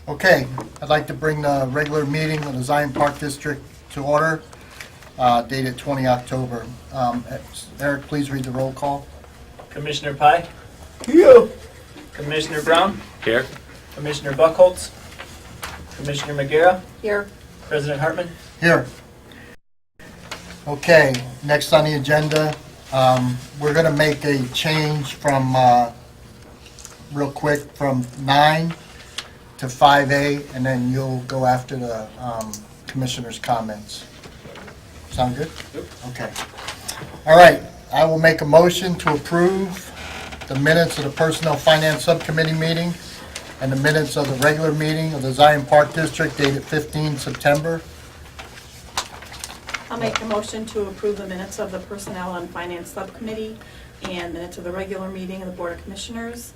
Okay, I'd like to bring the regular meeting of the Zion Park District to order, dated 20 October. Eric, please read the roll call. Commissioner Pye? Here. Commissioner Brown? Here. Commissioner Buckholz? Commissioner McGarrah? Here. President Hartman? Here. Okay, next on the agenda, we're going to make a change from, real quick, from 9 to 5A, and then you'll go after the commissioner's comments. Sound good? Yep. Okay. All right, I will make a motion to approve the minutes of the Personnel Finance Subcommittee meeting and the minutes of the regular meeting of the Zion Park District dated 15 September. I'll make a motion to approve the minutes of the Personnel and Finance Subcommittee and minutes of the regular meeting of the Board of Commissioners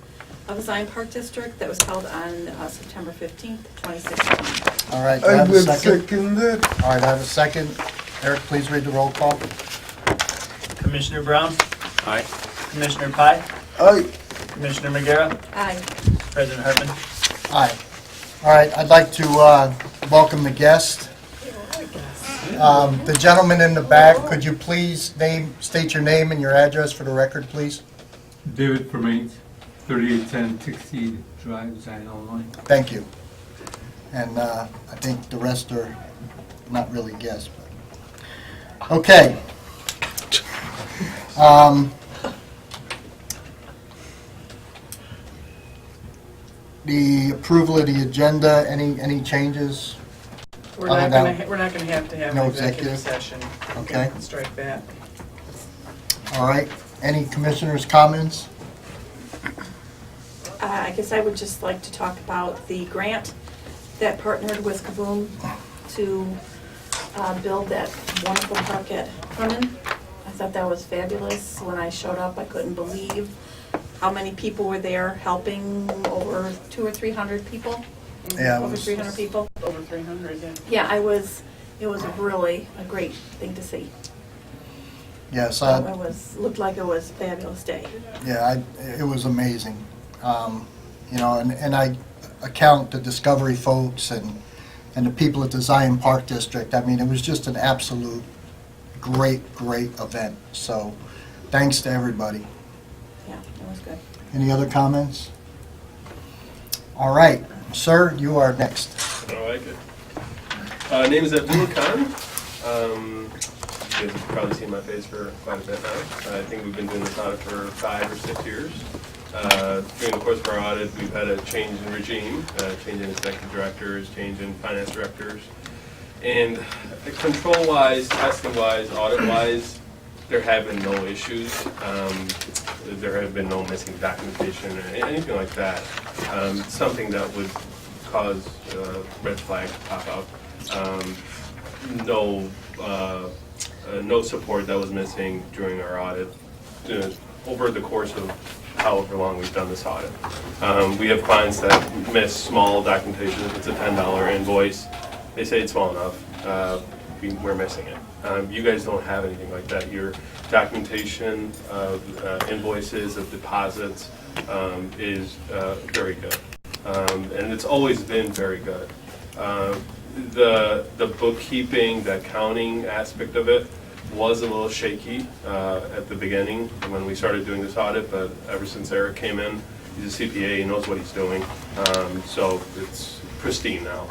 of the Zion Park District that was held on September 15th, 2016. All right, do I have a will second? second that. All right, I have a second. Eric, please read the roll call. Commissioner Brown? Aye. Commissioner Pye? Aye. Commissioner McGarrah? Aye. President Hartman? Aye. All right, I'd like to welcome the guest. The gentleman in the back, could you please state your name and your address for the record, please? David Permains, 3810 Tixie Drive, Zion, Illinois. Thank you. And I think the rest are not really guests, but, okay. The approval of the agenda, any changes? We're Other not than- gonna have to have No an executive executive? session. Okay. Strike that. All right, any commissioners' comments? I guess I would just like to talk about the grant that partnered with Kaboom to build that wonderful park at Herman. I thought that was fabulous. When I showed up, I couldn't believe how many people were there helping, over 200 or 300 people. Yeah, it Over was- 300 people. Over 300, yeah. Yeah, it was really a great thing to see. Yes, Looked like it was a fabulous day. yeah, it was amazing. You know, and I account the Discovery folks and the people at the Zion Park District. I mean, it was just an absolute great event. So, thanks to everybody. Yeah, it was good. Any other comments? All right, sir, you are next. I like it. Name is Abdul Khan. You guys have probably seen my face for quite a bit now. I think we've been doing this audit for 5 or 6 years. During the course of our audit, we've had a change in regime, change in executive directors, change in finance directors. And control-wise, testing-wise, audit-wise, there have been no issues. There have been no missing documentation or anything like that. Something that would cause red flags to pop up. No support that was missing during our audit over the course of however long we've done this audit. We have clients that miss small documentation. If it's a $10 invoice, they say it's small enough. We're missing it. You guys don't have anything like that. Your documentation of invoices, of deposits is very good. And it's always been very good. The bookkeeping, the accounting aspect of it was a little shaky at the beginning when we started doing this audit, but ever since Eric came in, he's a CPA, he knows what he's doing. So it's pristine now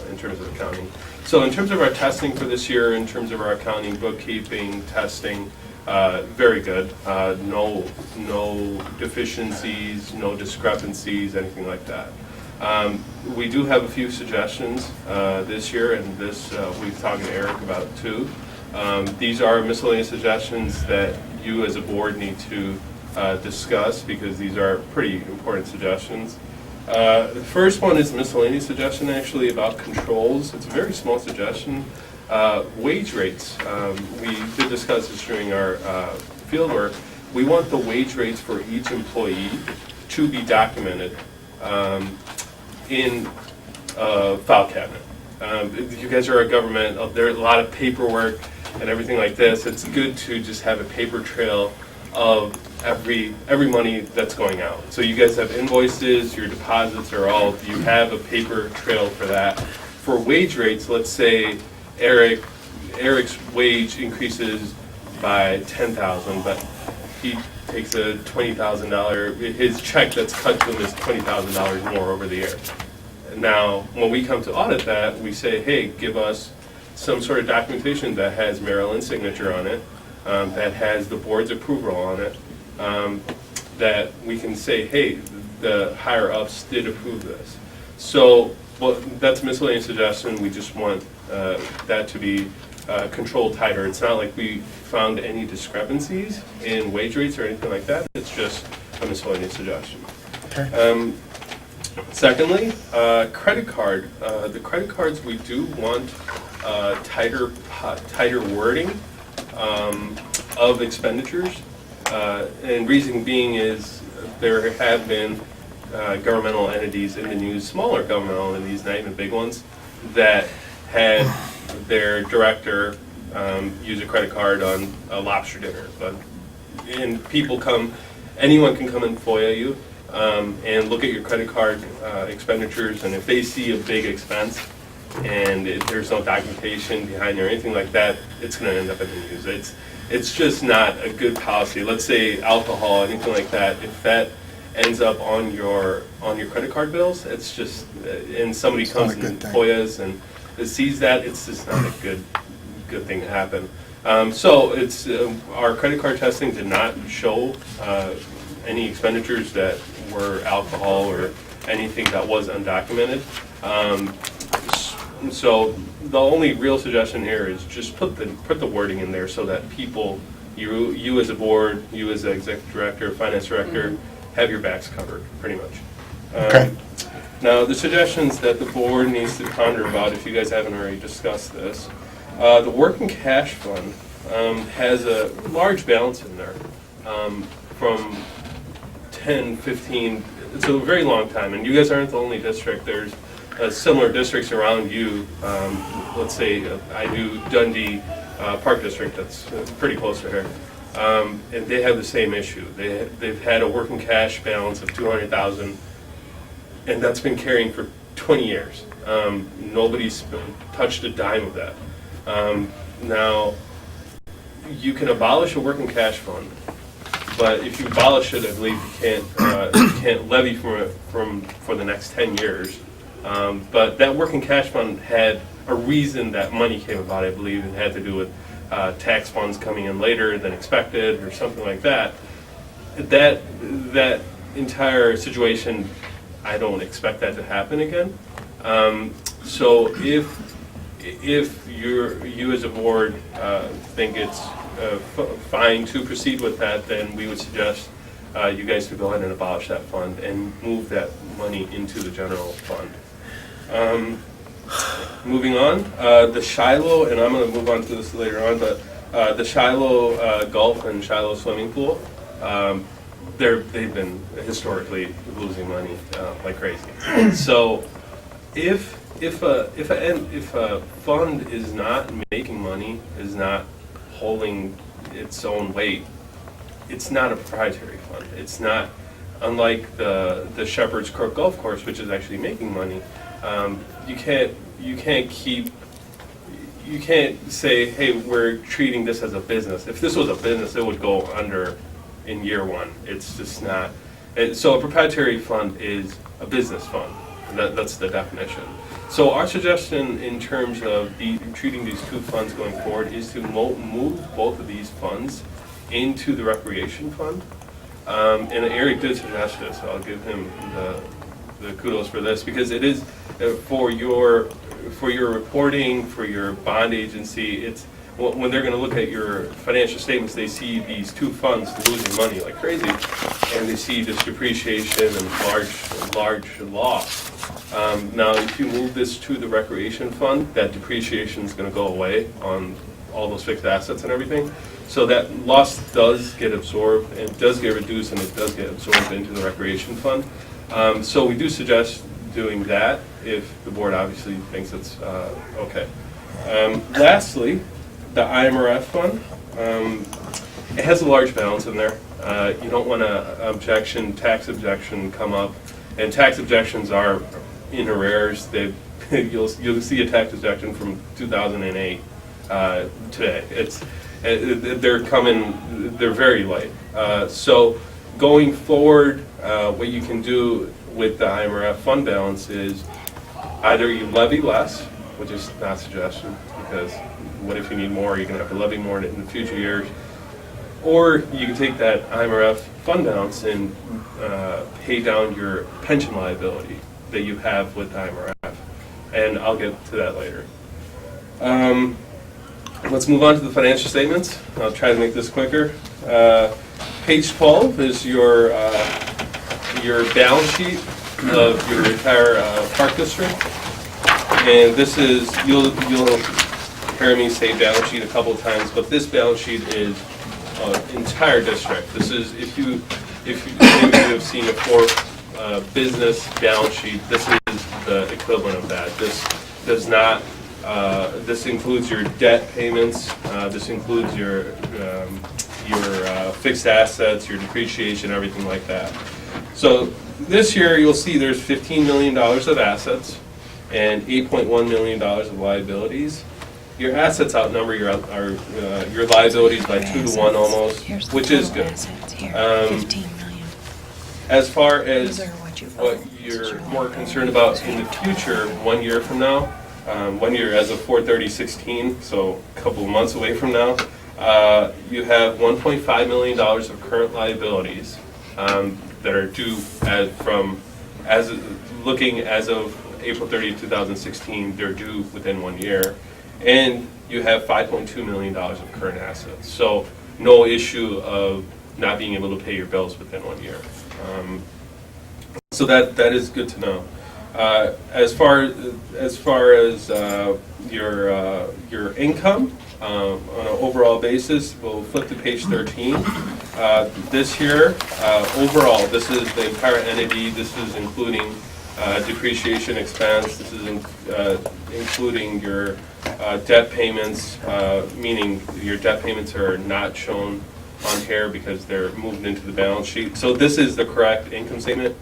in terms of accounting. So in terms of our testing for this year, in terms of our accounting, bookkeeping, testing, very good. No deficiencies, no discrepancies, anything like that. We do have a few suggestions this year, and this we've talked to Eric about too. These are miscellaneous suggestions that you as a board need to discuss because these are pretty important suggestions. The first one is a miscellaneous suggestion actually about controls. It's a very small suggestion. Wage rates. We did discuss this during our field work. We want the wage rates for each employee to be documented in a file cabinet. You guys are a government, there's a lot of paperwork and everything like this. It's good to just have a paper trail of every money that's going out. So you guys have invoices, your deposits are all, you have a paper trail for that. For wage rates, let's say Eric's wage increases by $10,000, but he takes a $20,000, his check that's cut to him is $20,000 more over the year. Now, when we come to audit that, we say, hey, give us some sort of documentation that has Maryland's signature on it, that has the board's approval on it, that we can say, hey, the higher ups did approve this. So, well, that's a miscellaneous suggestion. We just want that to be controlled tighter. It's not like we found any discrepancies in wage rates or anything like that. It's just a miscellaneous suggestion. Okay. Secondly, credit card. The credit cards, we do want tighter wording of expenditures. And reason being is there have been governmental entities in the news, smaller governmental entities, not even big ones, that had their director use a credit card on a lobster dinner. And people come, anyone can come and FOIA you and look at your credit card expenditures, and if they see a big expense and there's no documentation behind it or anything like that, it's going to end up in the news. It's just not a good policy. Let's say alcohol, anything like that, if that ends up on your credit card bills, it's just, and somebody comes and FOIAs and sees that, it's just not a good thing to happen. So it's our credit card testing did not show any expenditures that were alcohol or anything that was undocumented. So the only real suggestion here is just put the wording in there so that people, you as a board, you as the executive director, finance director, have your backs covered, pretty much. Okay. Now, the suggestions that the board needs to ponder about, if you guys haven't already discussed this, the working cash fund has a large balance in there from 10, 15, it's a very long time, and you guys aren't the only district. There's similar districts around you. Let's say I do Dundee Park District, that's pretty close to here. And they have the same issue. They've had a working cash balance of $200,000, and that's been carrying for 20 years. Nobody's touched a dime of that. Now, you can abolish a working cash fund, but if you abolish it, I believe you can't levy for the next 10 years. But that working cash fund had a reason that money came about. I believe it had to do with tax funds coming in later than expected or something like that. That entire situation, I don't expect that to happen again. So if you as a board think it's fine to proceed with that, then we would suggest you guys to go ahead and abolish that fund and move that money into the general fund. Moving on, the Shiloh, and I'm going to move on to this later on, but the Shiloh Golf and Shiloh Swimming Pool, they've been historically losing money like crazy. So if a fund is not making money, is not holding its own weight, it's not a proprietary fund. It's not, unlike the Shepherd's Crook Golf Course, which is actually making money. You can't say, hey, we're treating this as a business. If this was a business, it would go under in year one. It's just not. So a proprietary fund is a business fund. That's the definition. So our suggestion in terms of treating these two funds going forward is to move both of these funds into the recreation fund. And Eric did suggest this, so I'll give him the kudos for this, because it is for your reporting, for your bond agency. It's when they're going to look at your financial statements, they see these two funds losing money like crazy, and they see this depreciation and large loss. Now, if you move this to the recreation fund, that depreciation is going to go away on all those fixed assets and everything. So that loss does get absorbed, and it does get reduced, and it does get absorbed into the recreation fund. So we do suggest doing that if the board obviously thinks it's okay. Lastly, the IMRF fund. It has a large balance in there. You don't want a tax objection come up, and tax objections are in arrears. You'll see a tax objection from 2008 today. They're very light. So going forward, what you can do with the IMRF fund balance is either you levy less, which is not a suggestion, because what if you need more? You're going to have to levy more in the future years. Or you can take that IMRF fund balance and pay down your pension liability that you have with IMRF. And I'll get to that later. Let's move on to the financial statements. I'll try to make this quicker. Page 12 is your balance sheet of your entire park district. And this is, you'll hear me say balance sheet a couple of times, but this balance sheet is entire district. This is, if you maybe you have seen a business balance sheet, this is the equivalent of that. This does not, this includes your debt payments, this includes your fixed assets, your depreciation, everything like that. So this year you'll see there's $15 million of assets and $8.1 million of liabilities. Your assets outnumber your liabilities by 2 to 1 almost, which is good. As far as what you're more concerned about in the future, 1 year from now, 1 year as of 4/30/16, so a couple of months away from now, you have $1.5 million of current liabilities that are due looking as of April 30, 2016, they're due within 1 year. And you have $5.2 million of current assets. So no issue of not being able to pay your bills within 1 year. So that is good to know. As far as your income on an overall basis, we'll flip to page 13. This here, overall, this is the entire entity. This is including depreciation expense. This is including your debt payments, meaning your debt payments are not shown on here because they're moved into the balance sheet. So this is the correct income statement.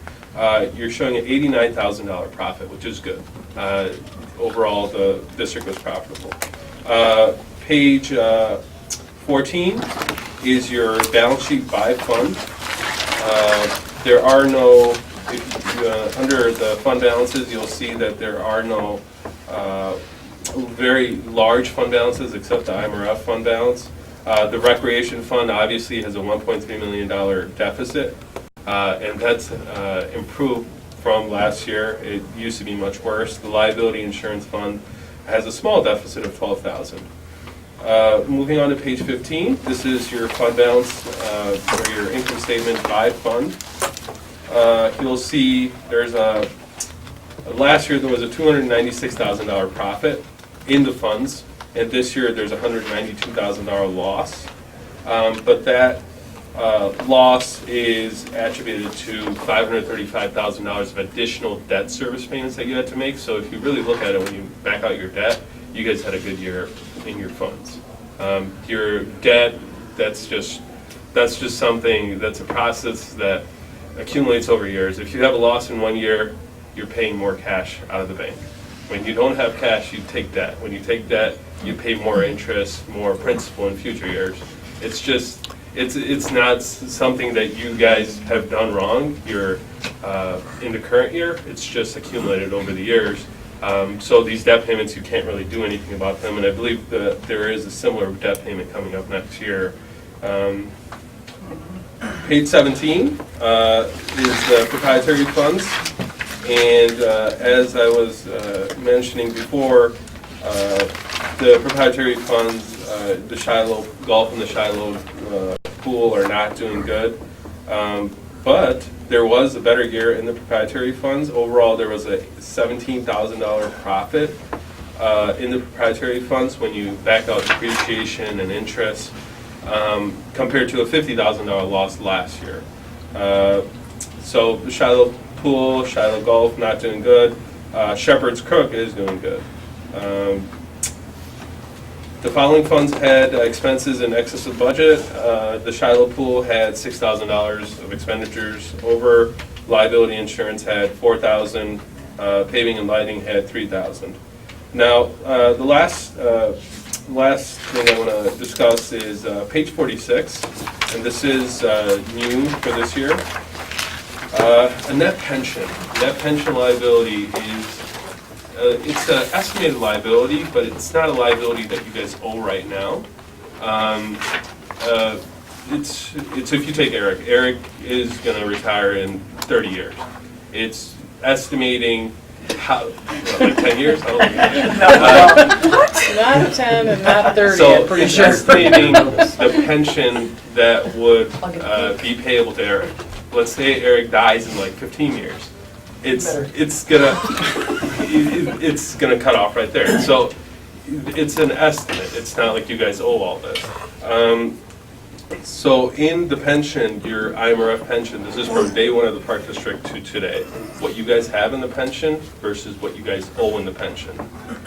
You're showing an $89,000 profit, which is good. Overall, the district was profitable. Page 14 is your balance sheet by fund. There are no, under the fund balances, you'll see that there are no very large fund balances except the IMRF fund balance. The recreation fund obviously has a $1.3 million deficit, and that's improved from last year. It used to be much worse. The liability insurance fund has a small deficit of $12,000. Moving on to page 15, this is your fund balance or your income statement by fund. You'll see there's last year there was a $296,000 profit in the funds, and this year there's a $192,000 loss. But that loss is attributed to $535,000 of additional debt service payments that you had to make. So if you really look at it, when you back out your debt, you guys had a good year in your funds. Your debt, that's just something, that's a process that accumulates over years. If you have a loss in 1 year, you're paying more cash out of the bank. When you don't have cash, you take debt. When you take debt, you pay more interest, more principal in future years. It's just, it's not something that you guys have done wrong. You're in the current year, it's just accumulated over the years. So these debt payments, you can't really do anything about them, and I believe that there is a similar debt payment coming up next year. Page 17 is the proprietary funds, and as I was mentioning before, the proprietary funds, the Shiloh Golf and the Shiloh Pool are not doing good, but there was a better year in the proprietary funds. Overall, there was a $17,000 profit in the proprietary funds when you back out depreciation and interest, compared to a $50,000 loss last year. So the Shiloh Pool, Shiloh Golf, not doing good. Shepherd's Crook is doing good. The following funds had expenses in excess of budget. The Shiloh Pool had $6,000 of expenditures over. Liability insurance had $4,000. Paving and lighting had $3,000. Now, the last thing I want to discuss is page 46, and this is new for this year. A net pension. Net pension liability is it's an estimated liability, but it's not a liability that you guys owe right now. It's if you take Eric. Eric is going to retire in 30 years. It's estimating how, like 10 years? How long? Not 10 and not 30, So I'm pretty it's sure. estimating the pension that would be payable to Eric. Let's say Eric dies in like 15 years. It's gonna cut off right there. So it's an estimate. It's not like you guys owe all this. So in the pension, your IMRF pension, this is from day one of the Park District to today. What you guys have in the pension versus what you guys owe in the pension.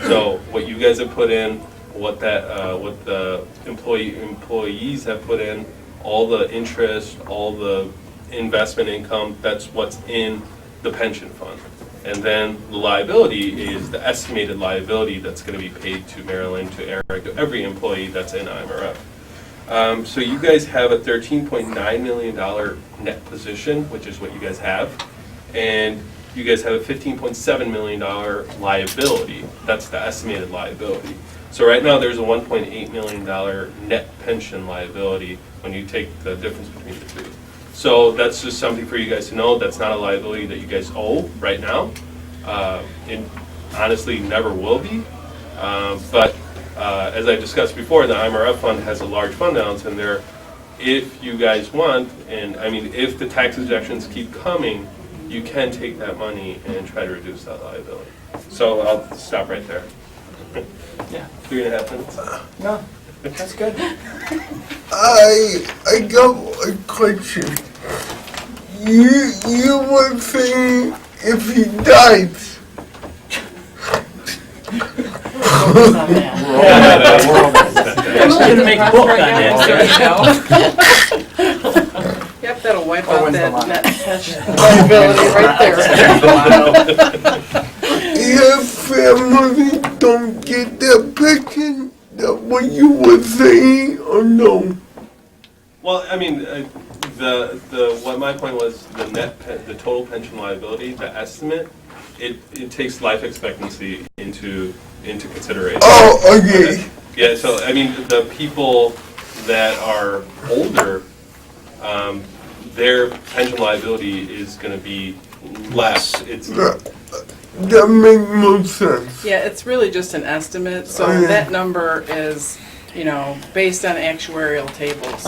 So what you guys have put in, what the employees have put in, all the interest, all the investment income, that's what's in the pension fund. And then the liability is the estimated liability that's going to be paid to Marilyn, to Eric, to every employee that's in IMRF. So you guys have a $13.9 million net position, which is what you guys have, and you guys have a $15.7 million liability. That's the estimated liability. So right now there's a $1.8 million net pension liability when you take the difference between the two. So that's just something for you guys to know. That's not a liability that you guys owe right now. It honestly never will be. But as I discussed before, the IMRF fund has a large fund balance in there. If you guys want, and I mean, if the tax deductions keep coming, you can take that money and try to reduce that liability. So I'll stop right there. Yeah. 3.5 minutes. No, that's good. I got a question. You were saying if he died. We're gonna make a book on that. Yep, that'll wipe Or out when's the that line? net pension liability right there. If family don't get their pension, that what you were saying or no? Well, I mean, what my point was, the total pension liability, the estimate, it takes life expectancy into consideration. Oh, okay. Yeah, so I mean, the people that are older, their pension liability is going to be less. It's That makes no sense. Yeah, it's really just an estimate, so Oh, yeah. that number is, based on actuarial tables.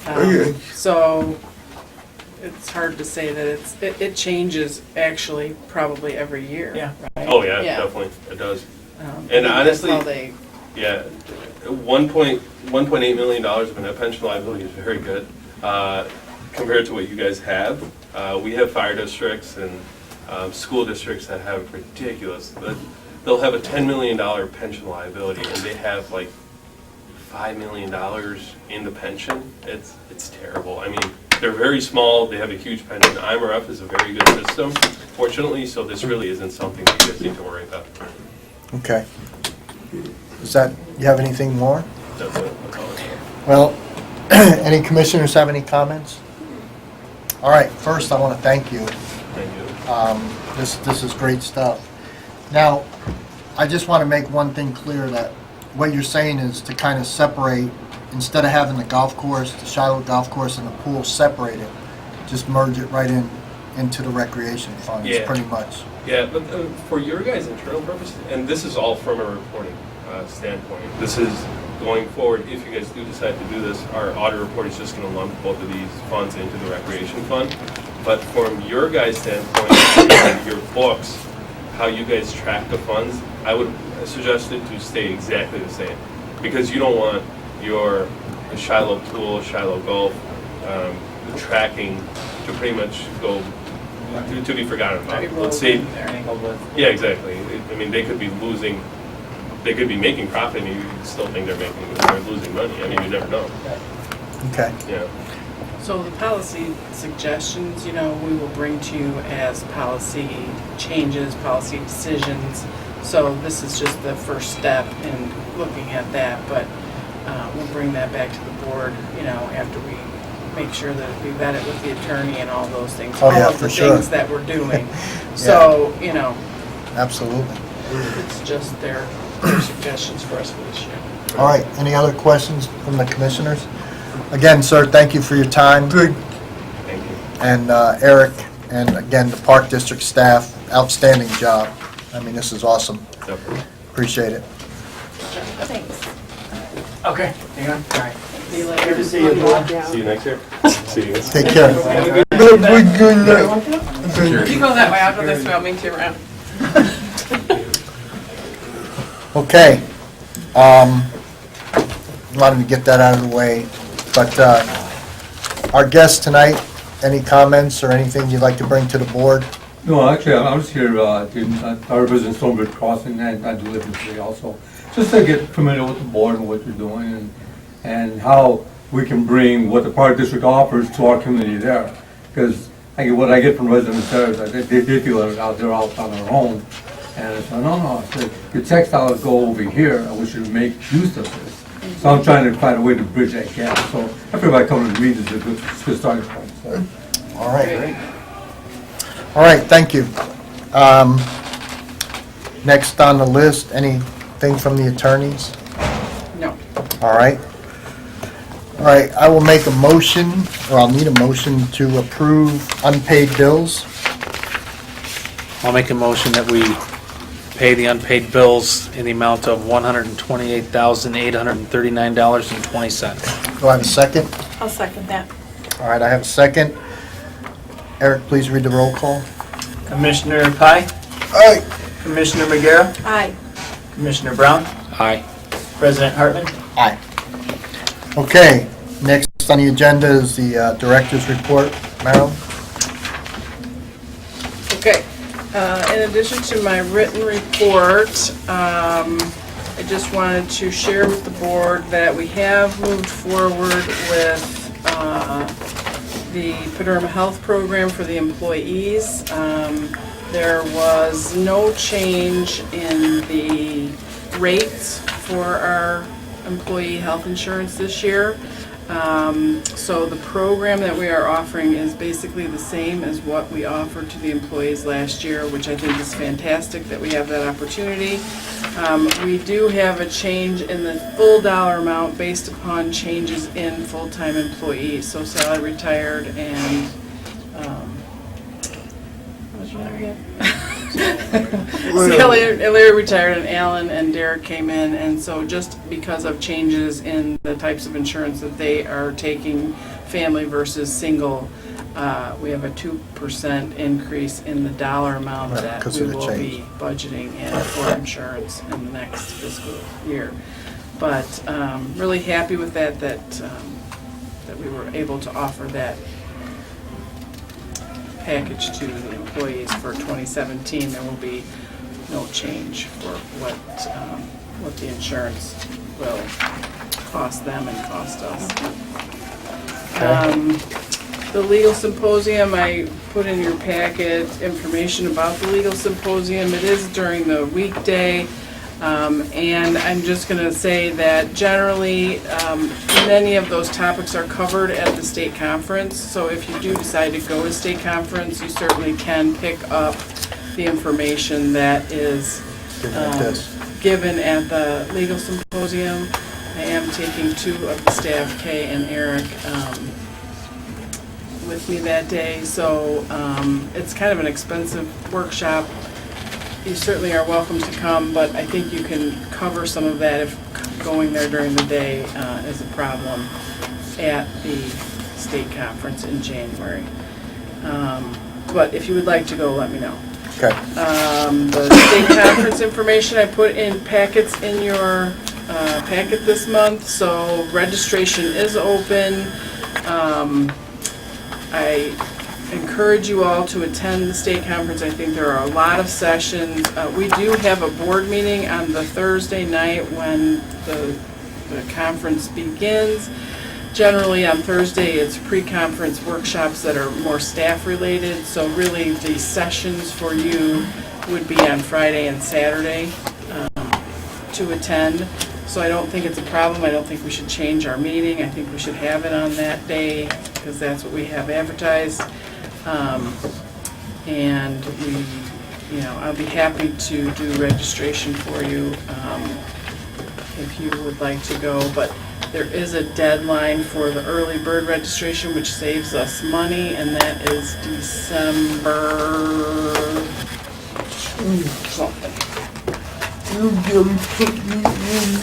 Okay. So it's hard to say that it changes actually probably every year. Yeah. Right? oh yeah, Yeah. definitely it does. And And honestly, that's how they, yeah, $1.8 million of a net pension liability is very good compared to what you guys have. We have fire districts and school districts that have ridiculous. They'll have a $10 million pension liability, and they have like $5 million in the pension. It's terrible. I mean, they're very small. They have a huge pension. IMRF is a very good system, fortunately. So this really isn't something that you guys need to worry about. Okay. You have anything more? That's it. That's all I have. Well, any commissioners have any comments? All right, first I want to thank you. Thank you. This is great stuff. Now, I just want to make one thing clear, that what you're saying is to kind of separate, instead of having the golf course, the Shiloh golf course and the pool separated, just merge it right into the recreation funds, Yeah. pretty much. Yeah, but for your guys' internal purposes, and this is all from a reporting standpoint, this is going forward, if you guys do decide to do this, our audit report is just going to lump both of these funds into the recreation fund. But from your guys' standpoint, your books, how you guys track the funds, I would suggest it to stay exactly the same. Because you don't want your Shiloh pool, Shiloh golf, the tracking to pretty much go, to be forgotten about. Let's say, yeah, exactly. I mean, they could be losing $1 they could be making profit and you still think they're losing money. I mean, you never know. Okay. Yeah. So the policy suggestions, we will bring to you as policy changes, policy decisions. So this is just the first step in looking at that, but we'll bring that back to the board, after we make sure that we vet it with the attorney and all those things. Oh, yeah, all of for the sure. things that we're doing. So, Absolutely. it's just their suggestions for us for this year. All right, any other questions from the commissioners? Again, sir, thank you for your time. Good. Thank you. And Eric, and again, the Park District staff, outstanding job. I mean, this is awesome. Definitely. Appreciate it. Thanks. Okay, hang on, all right. See you Good later. to see you, Bill. See you next year. See you guys. Take care. Have a good Have a good night. You go that way after this, we'll meet you around. Okay. Wanted to get that out of the way. But our guest tonight, any comments or anything you'd like to bring to the board? No, actually, I'm just here, I represent Stonebridge Crossing, and I do live in the city also. Just to get familiar with the board and what you're doing, and how we can bring what the Park District offers to our community there. Because what I get from residents there is that they feel out there out on their own. And I said, no, I said, your textiles go over here, and we should make use of this. So I'm trying to find a way to bridge that gap. So everybody coming to meet is a good starting point. So. All right. All right, thank you. Next on the list, anything from the attorneys? No. All right. All right, I will make a motion, or I'll need a motion to approve unpaid bills. I'll make a motion that we pay the unpaid bills in the amount of $128,839.20. Do I have a second? I'll second that. All right, I have a second. Eric, please read the roll call. Commissioner Pye, Aye. Commissioner Magera, Aye. Commissioner Brown, Aye. President Hartman. Aye. Okay, next on the agenda is the director's report. Marilyn? Okay, in addition to my written report, I just wanted to share with the board that we have moved forward with the Paderma Health Program for the employees. There was no change in the rates for our employee health insurance this year. So the program that we are offering is basically the same as what we offered to the employees last year, which I think is fantastic that we have that opportunity. We do have a change in the full dollar amount based upon changes in full-time employees, so salary retired and, what's your name again? Larry retired and Alan and Derek came in, and so just because of changes in the types of insurance that they are taking, family versus single, we have a 2% increase in the dollar amount Right, that because we of the will change. be budgeting in for insurance in the next fiscal year. But really happy with that we were able to offer that package to the employees for 2017. There will be no change for what the insurance will cost them and cost us. The legal symposium, I put in your packet information about the legal symposium. It is during the weekday. And I'm just going to say that generally, many of those topics are covered at the state conference. So if you do decide to go to state conference, you certainly can pick up the information that is given at the legal symposium. I am taking two of the staff, Kay and Eric, with me that day. So it's kind of an expensive workshop. You certainly are welcome to come, but I think you can cover some of that if going there during the day is a problem at the state conference in January. But if you would like to go, let me know. Okay. The state conference information I put in packets in your packet this month, so registration is open. I encourage you all to attend the state conference. I think there are a lot of sessions. We do have a board meeting on the Thursday night when the conference begins. Generally on Thursday, it's pre-conference workshops that are more staff-related, so really the sessions for you would be on Friday and Saturday to attend. So I don't think it's a problem. I don't think we should change our meeting. I think we should have it on that day because that's what we have advertised. And I'll be happy to do registration for you if you would like to go. But there is a deadline for the early bird registration, which saves us money, and that is December something. You can put me in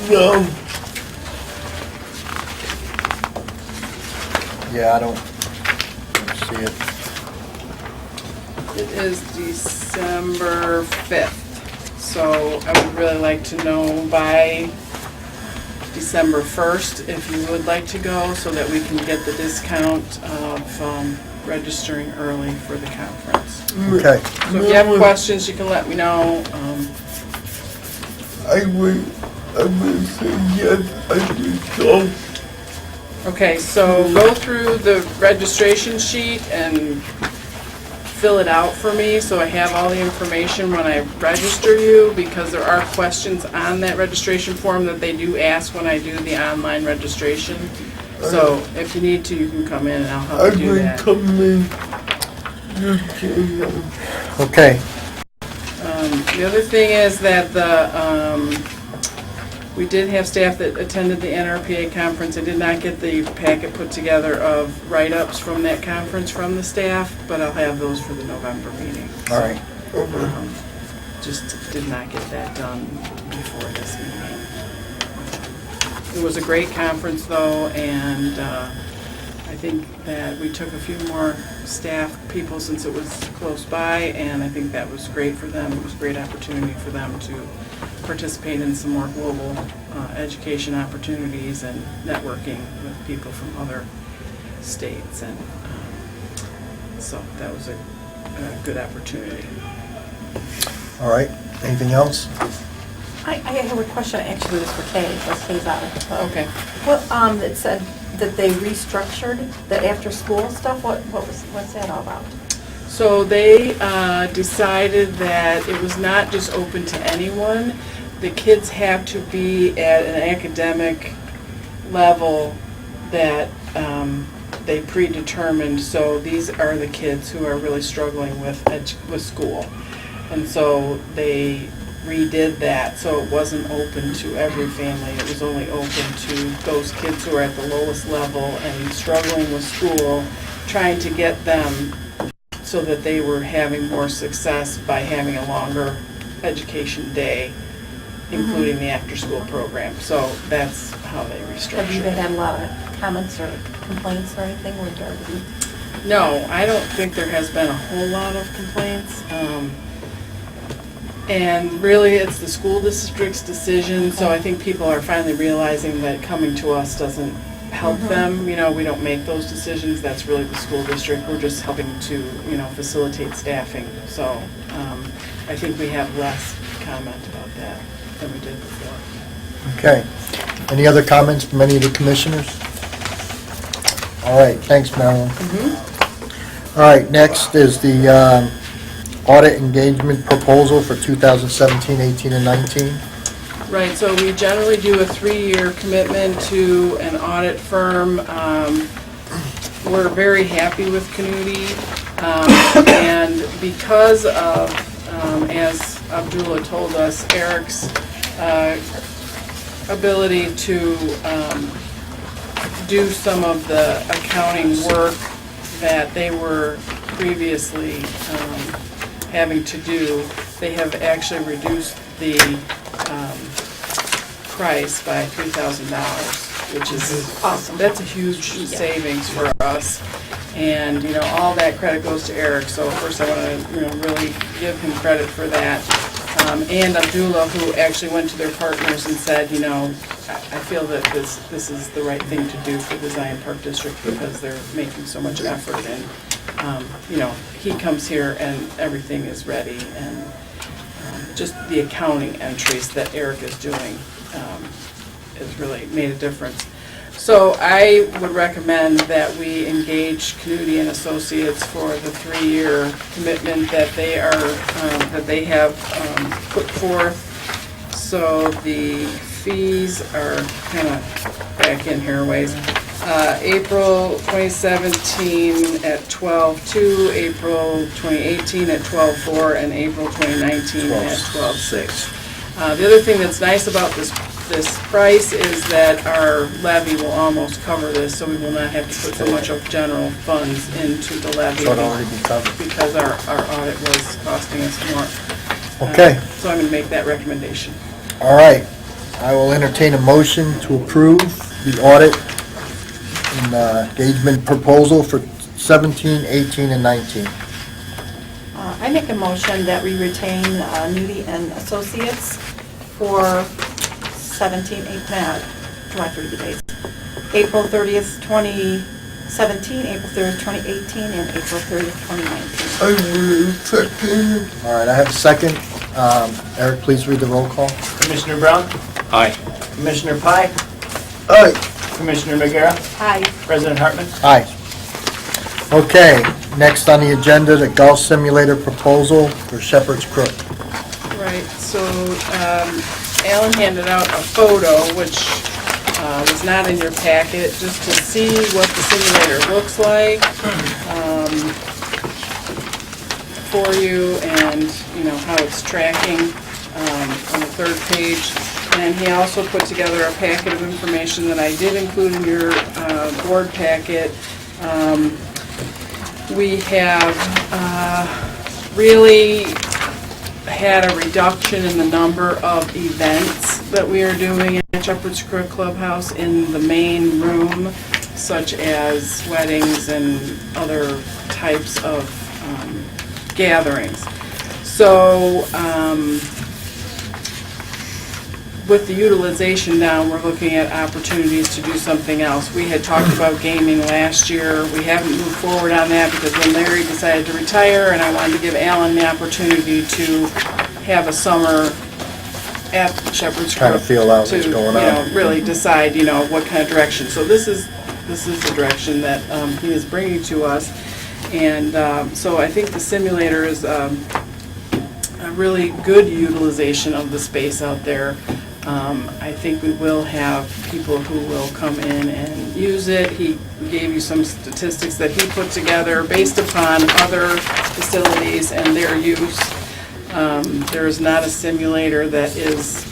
now. Yeah, I don't see it. It is December 5th, so I would really like to know by December 1st if you would like to go so that we can get the discount of registering early for the conference. Okay. So if you have questions, you can let me know. I will say yes, I will go. Okay, so go through the registration sheet and fill it out for me so I have all the information when I register you, because there are questions on that registration form that they do ask when I do the online registration. So if you need to, you can come in and I'll I help you do will that. come in. You can, Okay. The other thing is that we did have staff that attended the NRPA conference. I did not get the packet put together of write-ups from that conference from the staff, but I'll have those for the November meeting. All right. Just did not get that done before this meeting. It was a great conference though, and I think that we took a few more staff people since it was close by, and I think that was great for them. It was a great opportunity for them to participate in some more global education opportunities and networking with people from other states, and so that was a good opportunity. All right. Anything else? I have a question, actually, this for Kay, because Kay's out. Okay. Well, it said that they restructured that after-school stuff. What's that all about? So they decided that it was not just open to anyone. The kids have to be at an academic level that they predetermined. So these are the kids who are really struggling with school. And so they redid that, so it wasn't open to every family. It was only open to those kids who are at the lowest level and struggling with school, trying to get them so that they were having more success by having a longer education day, including the after-school program. So that's how they restructured Have you it. had a lot of comments or complaints or anything regarding? No, I don't think there has been a whole lot of complaints. And really, it's the school district's decision, so I think people are finally realizing that coming to us doesn't help them. You know, we don't make those decisions. That's really the school district. We're just helping to, facilitate staffing. So I think we have less comment about that than we did before. Okay. Any other comments from any of the commissioners? All right. Thanks, Marilyn. All right. Next is the audit engagement proposal for 2017, 18, and 19. Right, so we generally do a 3-year commitment to an audit firm. We're very happy with Canuti, and because of, as Abdullah told us, Eric's ability to do some of the accounting work that they were previously having to do, they have actually reduced the price by $3,000, which is awesome. That's a huge savings for us. And, all that credit goes to Eric, so first I want to, really give him credit for that. And Abdullah, who actually went to their partners and said, I feel that this is the right thing to do for the Zion Park District because they're making so much effort in he comes here and everything is ready, and just the accounting entries that Eric is doing has really made a difference. So I would recommend that we engage Kennedy and Associates for the 3-year commitment that they have put forth. So the fees are kind of back in here a ways. April 2017 at 12.2, April 2018 at 12.4, and April 2019 at 12.6. The other thing that's nice about this price is that our levy will almost cover this, so we will not have to put so much of general funds into the levy. So it'll already be covered. Because our audit was costing us more. Okay. So I'm going to make that recommendation. All right. I will entertain a motion to approve the audit and engagement proposal for 17, 18, and 19. I make a motion that we retain Nudie and Associates for 17, 18, do I have to read the dates? April 30th, 2017, April 30th, 2018, and April 30th, 2019. I will second. All right, I have a second. Eric, please read the roll call. Commissioner Brown, Aye. Commissioner Pye, Aye. Commissioner McGarrett, Aye. President Hartman. Aye. Okay, next on the agenda, the golf simulator proposal for Shepherd's Crook. Right, so Alan handed out a photo, which was not in your packet, just to see what the simulator looks like for you, and how it's tracking on the 3rd page. And he also put together a packet of information that I did include in your board packet. We have really had a reduction in the number of events that we are doing at Shepherd's Crook Clubhouse in the main room, such as weddings and other types of gatherings. So with the utilization down, we're looking at opportunities to do something else. We had talked about gaming last year. We haven't moved forward on that because when Larry decided to retire, and I wanted to give Alan the opportunity to have a summer at Shepherd's Crook. Kind of feel out what's going on. Really decide, what kind of direction. So this is the direction that he is bringing to us. And so I think the simulator is a really good utilization of the space out there. I think we will have people who will come in and use it. He gave you some statistics that he put together based upon other facilities and their use. There is not a simulator that is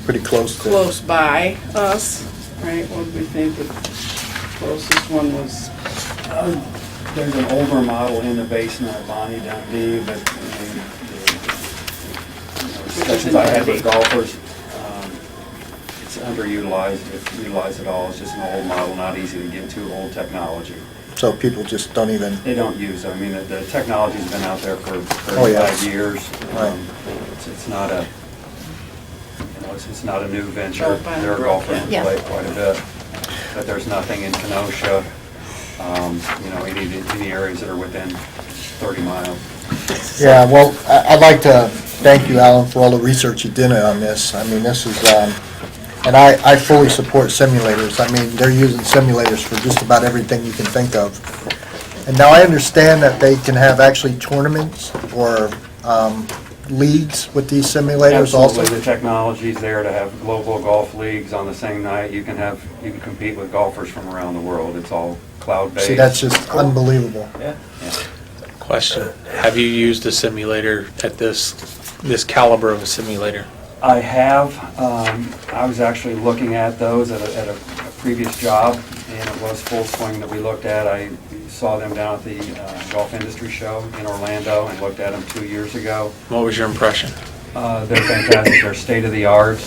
Pretty close to. close by us, right? What did we think the closest one was? There's an older model in the basement of Bonnie Dundee, but discussions I had with golfers, it's underutilized, if utilized at all. It's just an old model, not easy to get to, old technology. So people just don't even. They don't use it. I mean, the technology's been out there for Oh, yeah. 35 years. Right. It's not a, it's not a new venture. Golf by the There are brook, golfers who yeah. play quite a bit, but there's nothing in Kenosha, any areas that are within 30 miles. Yeah, well, I'd like to thank you, Alan, for all the research you did on this. I mean, this is, and I fully support simulators. I mean, they're using simulators for just about everything you can think of. And now I understand that they can have actually tournaments or leagues with these simulators also. Absolutely, the technology's there to have global golf leagues on the same night. You can compete with golfers from around the world. It's all cloud-based. See, that's just unbelievable. Yeah. Question, have you used a simulator at this caliber of a simulator? I have. I was actually looking at those at a previous job, and it was Full Swing that we looked at. I saw them down at the Golf Industry Show in Orlando and looked at them 2 years ago. What was your impression? They're fantastic. They're state-of-the-art.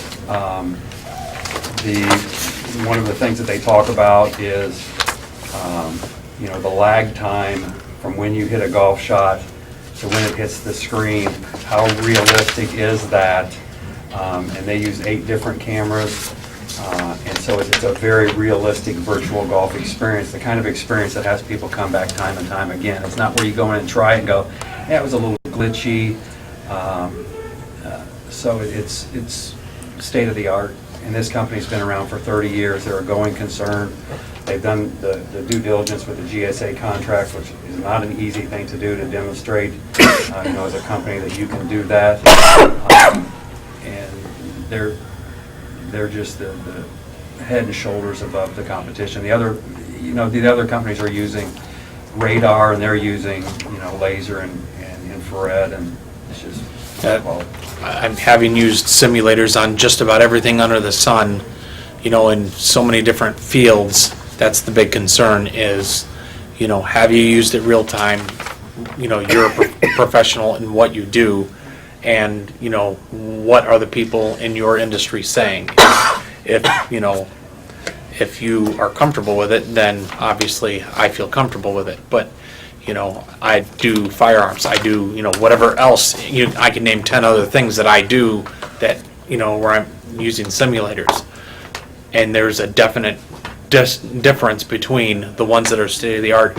One of the things that they talk about is, the lag time from when you hit a golf shot to when it hits the screen. How realistic is that? And they use 8 different cameras And so it's a very realistic virtual golf experience, the kind of experience that has people come back time and time again. It's not where you go in and try and go, yeah, it was a little glitchy. So it's state of the art. And this company's been around for 30 years. They're a going concern. They've done the due diligence with the GSA contract, which is not an easy thing to do, to demonstrate, as a company that you can do that. And they're just the head and shoulders above the competition. The other companies are using radar, and they're using, laser and infrared, and it's just, well, I'm having used simulators on just about everything under the sun, in so many different fields. That's the big concern is, have you used it real time? You're a professional in what you do, and, what are the people in your industry saying? If you are comfortable with it, then obviously I feel comfortable with it. But, I do firearms, I do, whatever else. I can name 10 other things that I do that, where I'm using simulators. And there's a definite difference between the ones that are state of the art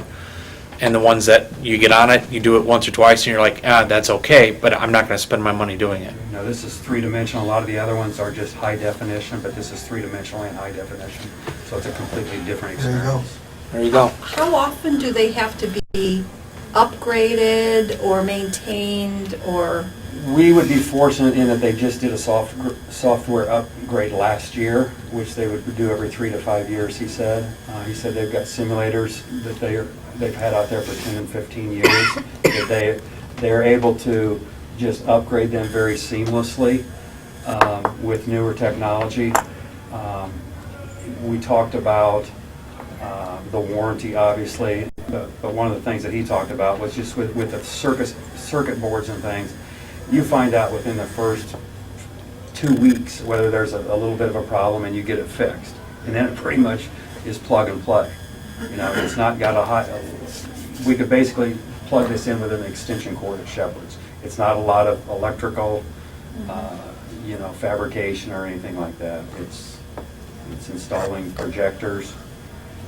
and the ones that you get on it, you do it once or twice, and you're like, that's okay, but I'm not going to spend my money doing it. This is three-dimensional. A lot of the other ones are just high definition, but this is three-dimensional and high definition. So it's a completely different There you go. experience. There you go. How often do they have to be upgraded or maintained or? We would be fortunate in that they just did a software upgrade last year, which they would do every 3 to 5 years, he said. He said they've got simulators that they've had out there for 10 and 15 years, that they're able to just upgrade them very seamlessly with newer technology. We talked about the warranty, obviously, but one of the things that he talked about was just with the circuit boards and things, you find out within the first 2 weeks whether there's a little bit of a problem, and you get it fixed. And then it pretty much is plug and play. It's not got we could basically plug this in with an extension cord at Shepherd's. It's not a lot of electrical, fabrication or anything like that. It's installing projectors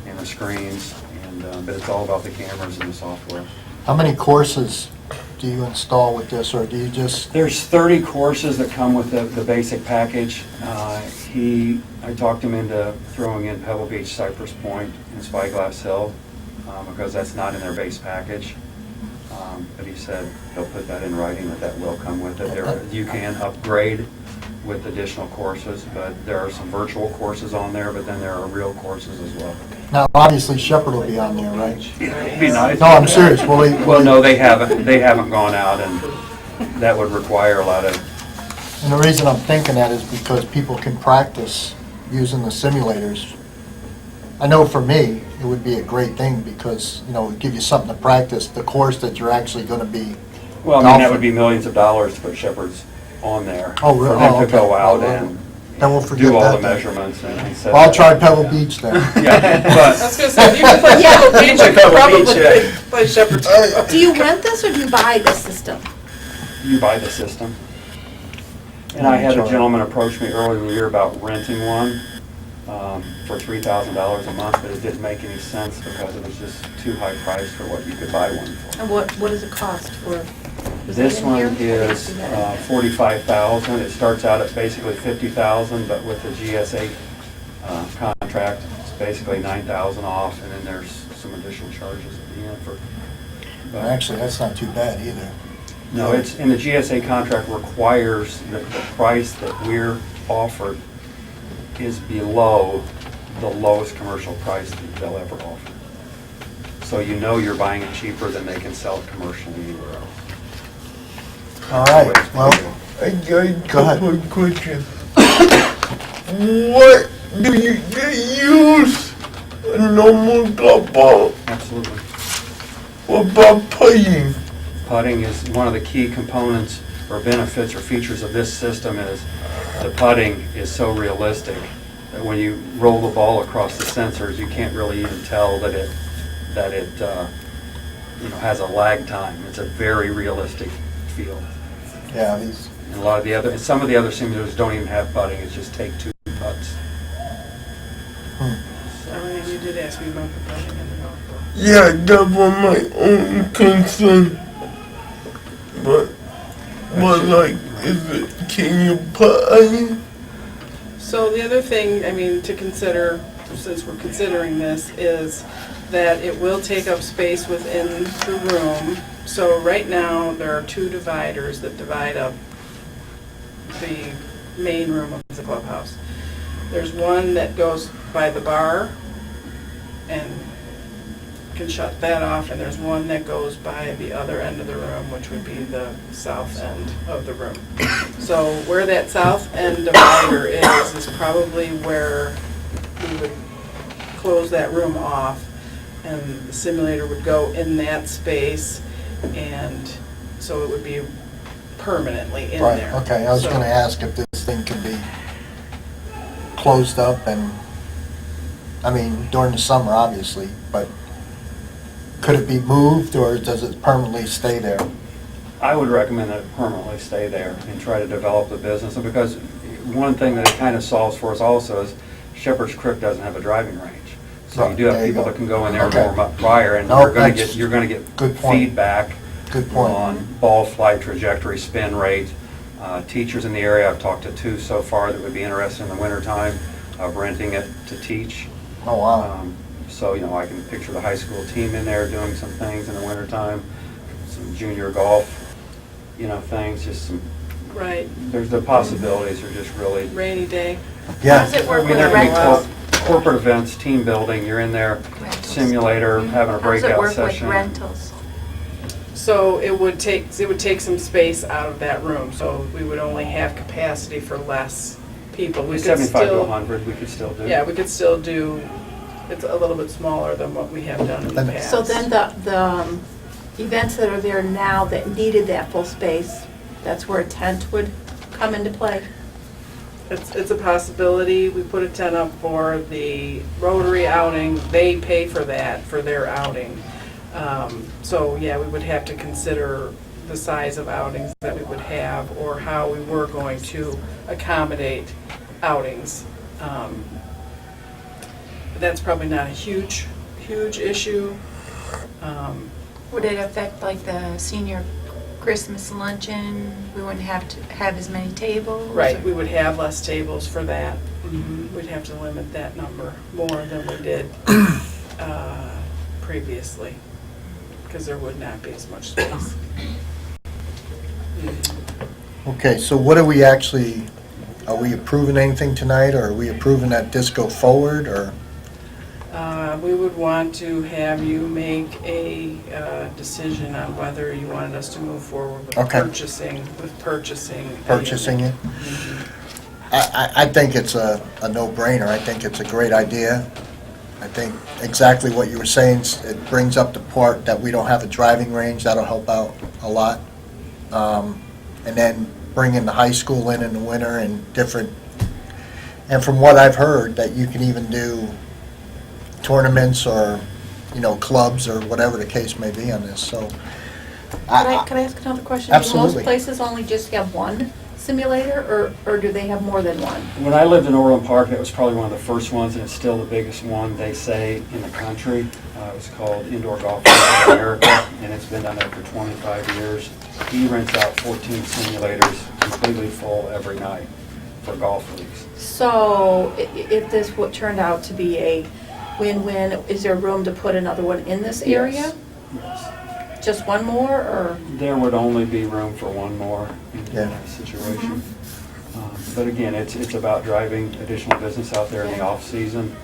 and the screens, but it's all about the cameras and the software. How many courses do you install with this, or do you just? There's 30 courses that come with the basic package. I talked him into throwing in Pebble Beach, Cypress Point, and Spyglass Hill because that's not in their base package. But he said he'll put that in writing that will come with it. You can upgrade with additional courses, but there are some virtual courses on there, but then there are real courses as well. Now, obviously Shepherd will be on there, right? It'd be nice. No, I'm serious. Well, no, they haven't. They haven't gone out, and that would require a lot of. And the reason I'm thinking that is because people can practice using the simulators. I know for me, it would be a great thing because, it would give you something to practice, the course that you're actually going to be. Well, that would be millions of dollars to put Shepherd's on there. Oh, really? For them to Okay. go out Well, and then we'll forget do all that the then. measurements. And he said Well, I'll that- try Pebble Beach then. Yeah, I but was gonna say, if you can play Pebble Beach, you could probably Beach, play Shepherd's. Do you rent this or do you buy the system? you buy the system. And I had a gentleman approach me earlier in the year about renting one for $3,000 a month, but it didn't make any sense because it was just too high priced for what you could buy one for. And what does it cost for? is This that in one here? is $45,000. It starts out at basically $50,000, but with the GSA contract, it's basically $9,000 off, and then there's some additional charges at the end for. but- Actually, that's not too bad either. No, it's, and the GSA contract requires that the price that we're offered is below the lowest commercial price that they'll ever offer. So you're buying it cheaper than they can sell it commercially anywhere else. All right, well, I got a Go ahead. couple of questions. What do you use a normal golf ball? Absolutely. What about putting? Putting is one of the key components or benefits or features of this system is the putting is so realistic that when you roll the ball across the sensors, you can't really even tell that it has a lag time. It's a very realistic feel. yeah, And some of the other simulators don't even have putting. It's just take 2 putts Yes, we might be putting in the golf course. Yeah, that was my own concern. But like, can you put any? So the other thing, I mean, to consider, since we're considering this, is that it will take up space within the room. So right now, there are two dividers that divide up the main room of the clubhouse. There's one that goes by the bar and can shut that off, and there's one that goes by the other end of the room, which would be the south end of the room. So where that south end divider is probably where we would close that room off, and the simulator would go in that space, and so it would be permanently in Right, there. okay, I was So- gonna ask if this thing could be closed up and, I mean, during the summer, obviously, but could it be moved, or does it permanently stay there? I would recommend that it permanently stay there and try to develop the business, because one thing that it kind of solves for us also is Shepherd's Crook doesn't have a driving range. So you do Right, have there you people go. that can go in there and Okay. warm up prior, and No, that's you're gonna get good point. feedback Good point. on ball flight trajectory, spin rate. Teachers in the area, I've talked to 2 so far that would be interested in the wintertime of renting it to teach. Oh, wow. So, I can picture the high school team in there doing some things in the wintertime, some junior golf, things, just some, Right, the possibilities are just really. rainy day. How Yeah, does it I work mean, with there the can be rentals? corporate events, team building, you're in there, simulator, having a How does it breakout work with session. rentals? So it would take some space out of that room, so we would only have capacity for less people. We could 75 to still, 100, we could still do. yeah, we could still do, it's a little bit smaller than what we have done in the Then- past. So then the events that are there now that needed that full space, that's where a tent would come into play? It's a possibility. We put a tent up for the Rotary outing. They pay for that, for their outing. So, yeah, we would have to consider the size of outings that we would have, or how we were going to accommodate outings. But that's probably not a huge issue. Would it affect like the senior Christmas luncheon? We wouldn't have to have as many tables? Right, we would have less tables for that. We'd have to limit that number more than we did previously, because there would not be as much space. okay, so what are we actually, are we approving anything tonight, or are we approving that this go forward, or? We would want to have you make a decision on whether you wanted us to move forward with Okay. purchasing. Purchasing it? I think it's a no-brainer. I think it's a great idea. I think exactly what you were saying, it brings up the part that we don't have a driving range. That'll help out a lot. And then bringing the high school in the winter and different, and from what I've heard, that you can even do tournaments or, clubs or whatever the case may be on this, so. Could I ask another question? Absolutely. Do most places only just have one simulator, or do they have more than one? When I lived in Orland Park, that was probably one of the first ones, and it's still the biggest one, they say, in the country. It was called Indoor Golf in America, and it's been done there for 25 years. He rents out 14 simulators completely full every night for golf leagues. So if this would turn out to be a win-win, is there room to put another one in this area? Yes. Just one more, or? There would only be room for one more in Yeah. that situation. But again, it's about driving additional business out there in the off-season.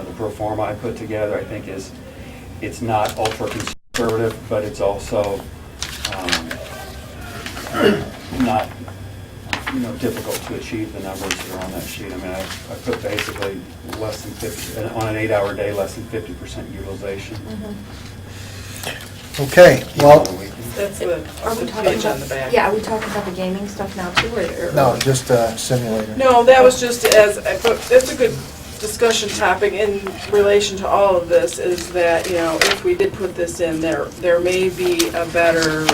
The pro forma I put together, I think, it's not ultra-conservative, but it's also not, difficult to achieve the numbers that are on that sheet. I mean, I put basically less than 50, on an 8-hour day, less than 50% utilization. Okay, well, On the weekend. That's the Are we talking page on the about, back. yeah, are we talking about the gaming stuff now too, or? no, just a simulator. No, that was just but that's a good discussion topic in relation to all of this, is that, if we did put this in there, there may be a better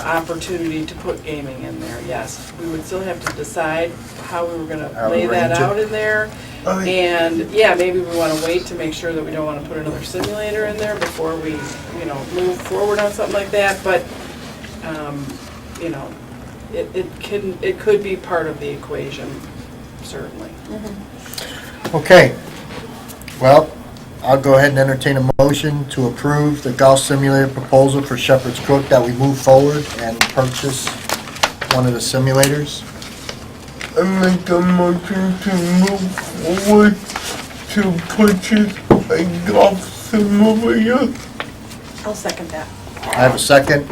opportunity to put gaming in there, yes. We would still have to decide how we were gonna How we lay that arrange it. out in there. And, yeah, maybe we want to wait to make sure that we don't want to put another simulator in there before we, move forward on something like that, but, it could be part of the equation, certainly. Okay. Well, I'll go ahead and entertain a motion to approve the golf simulator proposal for Shepherd's Crook, that we move forward and purchase one of the simulators. I make a motion to move forward to purchase a golf simulator. I'll second that. I have a second.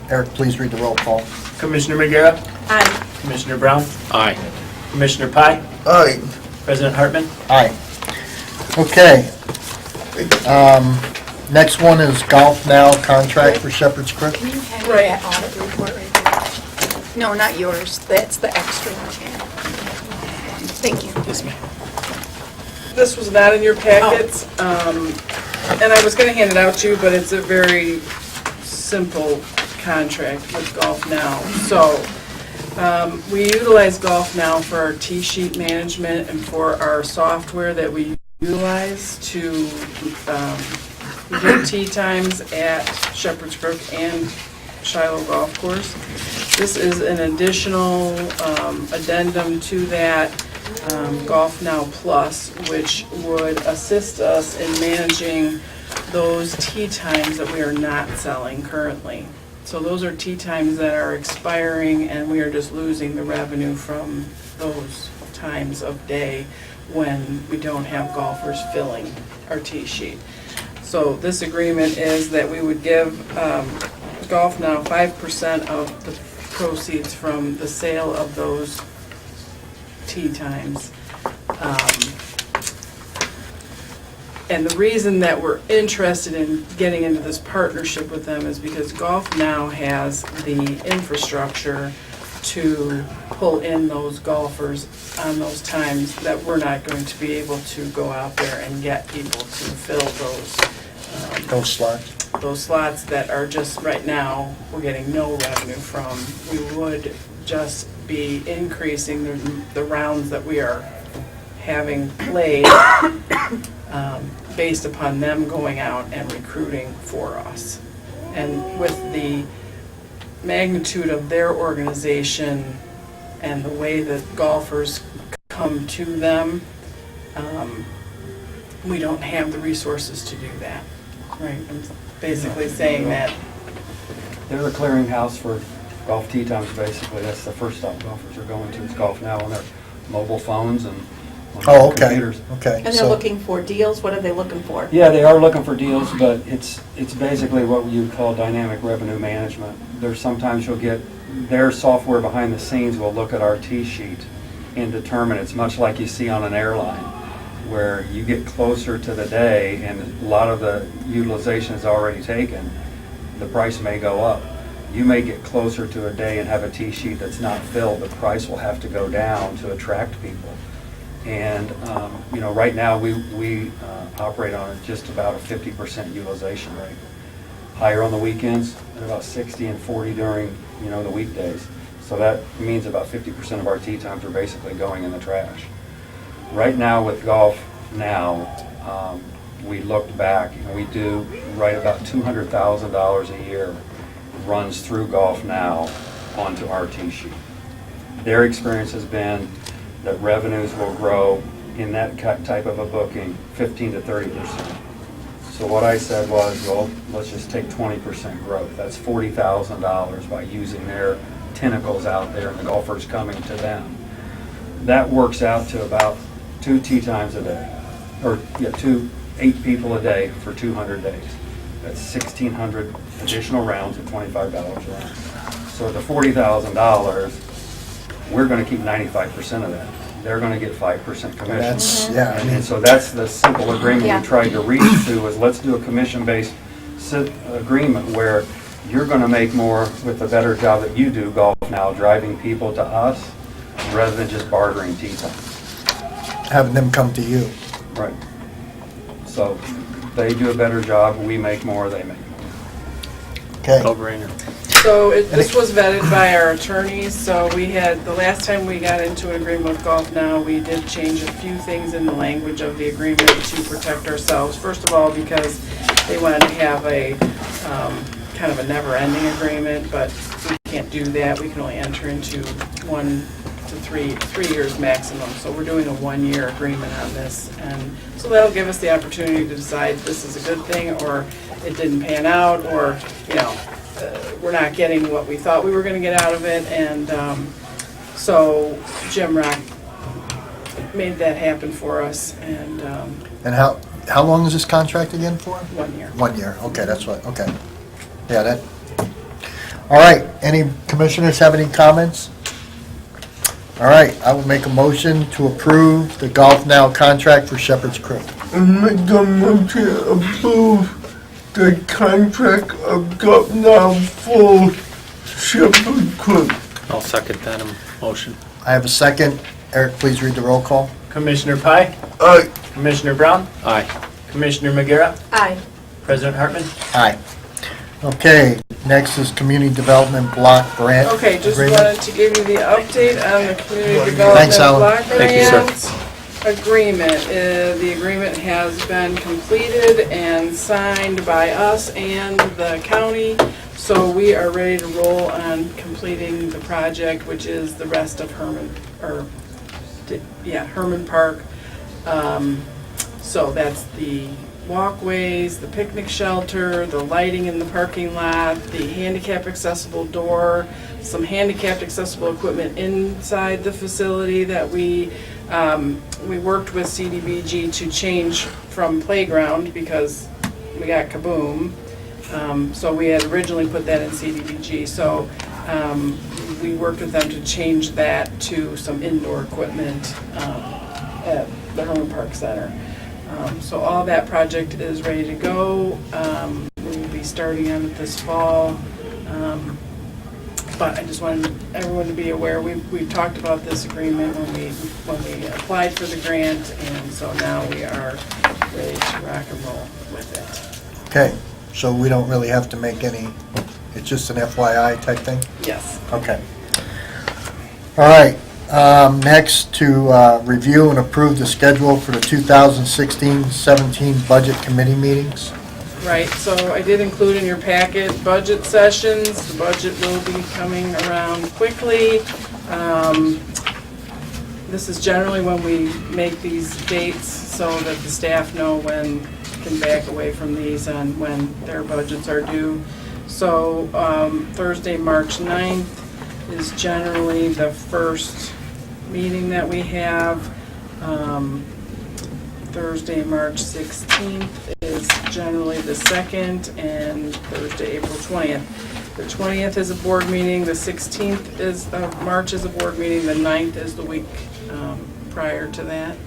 Eric, please read the roll call. Commissioner McGarrett, Aye. Commissioner Brown, Aye. Commissioner Pye, Aye. President Hartman. Aye. Okay. Next one is Golf Now contract for Shepherd's Crook. Can you hand me Right. that audit report right there? No, not yours. That's the extra one, Jan. Thank you. Yes, ma'am. This was not in your packets, and I was gonna hand it out to you, but it's a very simple contract with Golf Now. So, we utilize Golf Now for our tee sheet management and for our software that we utilize to get tee times at Shepherd's Crook and Shiloh Golf Course. This is an additional addendum to that Golf Now Plus, which would assist us in managing those tee times that we are not selling currently. So those are tee times that are expiring, and we are just losing the revenue from those times of day when we don't have golfers filling our tee sheet. So this agreement is that we would give Golf Now 5% of the proceeds from the sale of those tee times. And the reason that we're interested in getting into this partnership with them is because Golf Now has the infrastructure to pull in those golfers on those times that we're not going to be able to go out there and get people to fill Those slots. those slots that are just, right now, we're getting no revenue from. We would just be increasing the rounds that we are having played based upon them going out and recruiting for us. And with the magnitude of their organization and the way that golfers come to them, we don't have the resources to do that. Right, I'm basically saying that. They're the clearinghouse for golf tee times, basically. That's the first stop golfers are going to, is Golf Now on their mobile phones and on Oh, their okay. computers. Okay. And they're So, looking for deals, what are they looking for? Yeah, they are looking for deals, but it's basically what you call dynamic revenue management. There's sometimes you'll get, their software behind the scenes will look at our tee sheet and determine, it's much like you see on an airline, where you get closer to the day and a lot of the utilization is already taken, the price may go up. You may get closer to a day and have a tee sheet that's not filled, the price will have to go down to attract people. And, right now, we operate on just about a 50% utilization rate. Higher on the weekends, and about 60 and 40 during, the weekdays. So that means about 50% of our tee times are basically going in the trash. Right now with Golf Now, we looked back, and we do right about $200,000 a year runs through Golf Now onto our tee sheet. Their experience has been that revenues will grow in that type of a booking 15 to 30%. So what I said was, well, let's just take 20% growth. That's $40,000 by using their tentacles out there and the golfers coming to them. That works out to about 2 tee times a day, or 8 people a day for 200 days. That's 1,600 additional rounds at $25 a round. So the $40,000, we're going to keep 95% of that. They're going to get 5% commission. that's, yeah, I mean, And so that's the simple agreement Yeah. we tried to reach to, is let's do a commission-based agreement where you're going to make more with the better job that you do, Golf Now, driving people to us rather than just bartering tee times. having them come to you. Right. So they do a better job, we make more, they make more. Okay. No-brainer. So this was vetted by our attorneys, so we had, the last time we got into an agreement with Golf Now, we did change a few things in the language of the agreement to protect ourselves. First of all, because they wanted to have a, kind of a never-ending agreement, but we can't do that. We can only enter into 1 to 3 years maximum. So we're doing a 1-year agreement on this. And so that'll give us the opportunity to decide this is a good thing, or it didn't pan out, or, you know, we're not getting what we thought we were gonna get out of it. And so Jim Rock made that happen for us, and And how long is this contract again for? 1 year. 1 year, okay, that's what, okay. Yeah, that, all right, any commissioners have any comments? All right, I will make a motion to approve the Golf Now contract for Shepherd's Creek. I make a motion to approve the contract of Golf Now for Shepherd Creek. I'll second that motion. I have a second. Eric, please read the roll call. Commissioner Pye, Aye. Commissioner Brown, Aye. Commissioner McGarrett, Aye. President Hartman. Aye. Okay, next is Community Development Block Grant. Okay, just Agreement. wanted to give you the update on the community Thanks, development Alan. block Thank you, sir. grant agreement. The agreement has been completed and signed by us and the county, so we are ready to roll on completing the project, which is the rest of Herman Park. So that's the walkways, the picnic shelter, the lighting in the parking lot, the handicap accessible door, some handicapped accessible equipment inside the facility that we worked with CDBG to change from playground because we got kaboom. So we had originally put that in CDBG, so we worked with them to change that to some indoor equipment at the Herman Park Center. So all that project is ready to go. We will be starting on it this fall. But I just wanted everyone to be aware, we've talked about this agreement when we applied for the grant, and so now we are ready to rock and roll with it. Okay, so we don't really have to make any, it's just an FYI type thing? Yes. Okay. All right, next to review and approve the schedule for the 2016-17 Budget Committee meetings. Right, so I did include in your packet budget sessions. The budget will be coming around quickly. This is generally when we make these dates so that the staff know when can back away from these and when their budgets are due. So Thursday, March 9th is generally the first meeting that we have. Thursday, March 16th is generally the second, and Thursday, April 20th. The 20th is a board meeting, the 16th of March is a board meeting, the 9th is the week prior to that.